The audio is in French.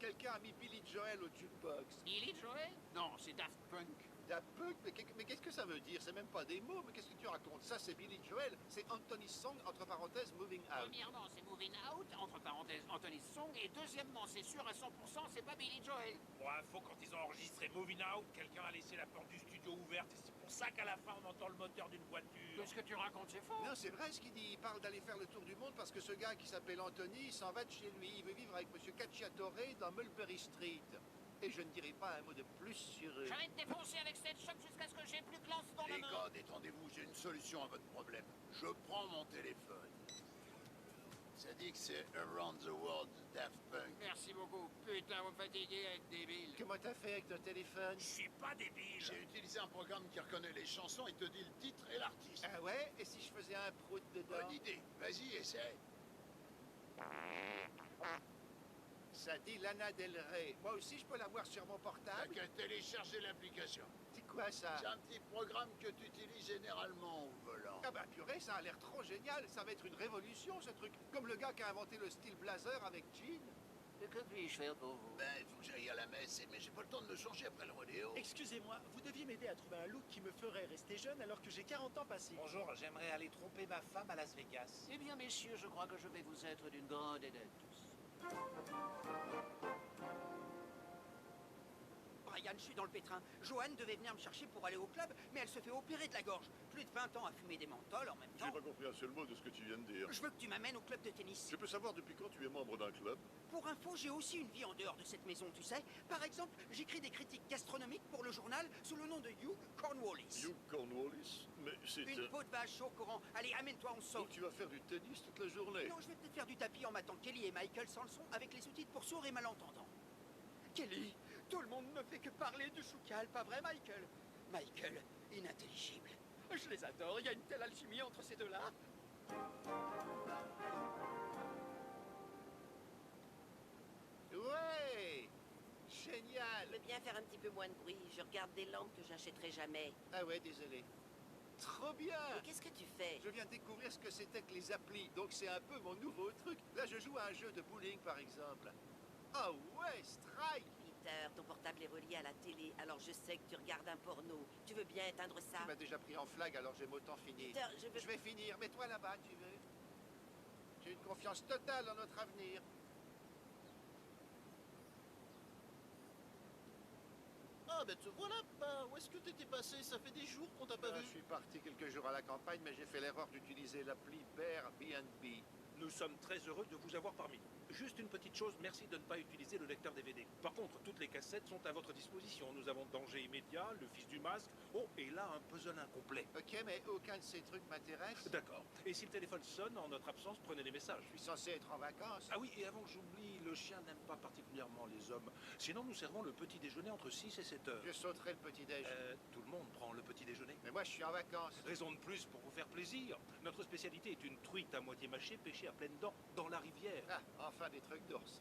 quelqu'un a mis Billy Joel au jukebox. Billy Joel? Non, c'est Daft Punk. Daft Punk, mais qu'est-ce que ça veut dire? C'est même pas des mots, mais qu'est-ce que tu racontes? Ça, c'est Billy Joel, c'est Anthony's Song, entre parenthèses, Moving Out. Premièrement, c'est Moving Out, entre parenthèses, Anthony's Song, et deuxièmement, c'est sûr à 100%, c'est pas Billy Joel. Pour info, quand ils ont enregistré Moving Out, quelqu'un a laissé la porte du studio ouverte, et c'est pour ça qu'à la fin, on entend le moteur d'une voiture. Qu'est-ce que tu racontes, c'est faux? Non, c'est vrai ce qu'il dit. Il parle d'aller faire le tour du monde parce que ce gars qui s'appelle Anthony, il s'en va de chez lui. Il veut vivre avec Monsieur Cacciatore dans Mulberry Street. Et je ne dirai pas un mot de plus sur eux. Je vais te défoncer avec cette choc jusqu'à ce que j'ai plus que l'ance dans la Les main. gars, détendez-vous, j'ai une solution à votre problème. Je prends mon téléphone. Ça dit que c'est Around the World de Daft Punk. Merci beaucoup. Putain, vous me fatiguez avec débile. Comment t'as fait avec ton téléphone? Je suis pas débile. J'ai utilisé un programme qui reconnaît les chansons et te dit le titre et l'artiste. Ah ouais? Et si je faisais un prout dedans? Bonne idée. Vas-y, essaie. Ça dit Lana Del Rey. Moi aussi, je peux l'avoir sur mon T'as portable? qu'à télécharger l'application. C'est quoi ça? C'est un petit programme que tu utilises généralement au volant. Ah bah purée, ça a l'air trop génial. Ça va être une révolution, ce truc. Comme le gars qui a inventé le style blazer avec jean. Que puis-je faire pour vous? Ben, il faut que j'aille à la messe, mais j'ai pas le temps de me changer après le rodéo. Excusez-moi, vous deviez m'aider à trouver un look qui me ferait rester jeune alors que j'ai 40 ans passés. Bonjour, j'aimerais aller tromper ma femme à Las Vegas. Eh bien, messieurs, je crois que je vais vous être d'une grande aide à tous. Brian, je suis dans le pétrin. Joanne devait venir me chercher pour aller au club, mais elle se fait opérer de la gorge. Plus de 20 ans à fumer des menthols en même J'ai temps. pas compris un seul mot de ce que tu viens de dire. Je veux que tu m'amènes au club de tennis. Je peux savoir depuis quand tu es membre d'un club? Pour info, j'ai aussi une vie en dehors de cette maison, tu sais. Par exemple, j'écris des critiques gastronomiques pour le journal sous le nom de Hugh Cornwallis. Hugh Cornwallis? Mais c'est... Une peau de vache au courant. Allez, amène-toi, on saute. Donc tu vas faire du tennis toute la journée? Non, je vais peut-être faire du tapis en m'attendant Kelly et Michael sans le son avec les sous-titres pour sourds et malentendants. Kelly, tout le monde ne fait que parler du choucal, pas vrai, Michael? Michael, inintelligible. Je les adore, il y a une telle alchimie entre ces deux-là. Ouais! Génial! Je veux bien faire un petit peu moins de bruit. Je regarde des lampes que j'achèterai jamais. Ah ouais, désolé. Trop bien! Mais qu'est-ce que tu fais? Je viens de découvrir ce que c'était que les applis, donc c'est un peu mon nouveau truc. Là, je joue à un jeu de bowling, par exemple. Ah ouais, strike! Peter, ton portable est relié à la télé, alors je sais que tu regardes un porno. Tu veux bien éteindre ça? Tu m'as déjà pris en flag, alors j'aime autant finir. Peter, je veux... Je vais finir. Mets-toi là-bas, tu veux. J'ai une confiance totale dans notre avenir. Ah ben te voilà, bah, où est-ce que t'étais passé? Ça fait des jours qu'on t'a pas Je vu. suis parti quelques jours à la campagne, mais j'ai fait l'erreur d'utiliser l'appli Airbnb. Nous sommes très heureux de vous avoir parmi nous. Juste une petite chose, merci de ne pas utiliser le lecteur DVD. Par contre, toutes les cassettes sont à votre disposition. Nous avons Danger immédiat, Le Fils du Masque, oh, et là, un puzzle incomplet. Ok, mais aucun de ces trucs m'intéresse. D'accord. Et si le téléphone sonne, en notre absence, prenez des messages. Je suis censé être en vacances. Ah oui, et avant que j'oublie, le chien n'aime pas particulièrement les hommes. Sinon, nous servons le petit déjeuner entre 6 et 7 heures. Je sauterai le petit-déj. Tout le monde prend le petit déjeuner. Mais moi, je suis en vacances. Raison de plus pour vous faire plaisir. Notre spécialité est une truite à moitié mâchée pêchée à pleines dents dans la rivière. Ah, enfin des trucs d'ours.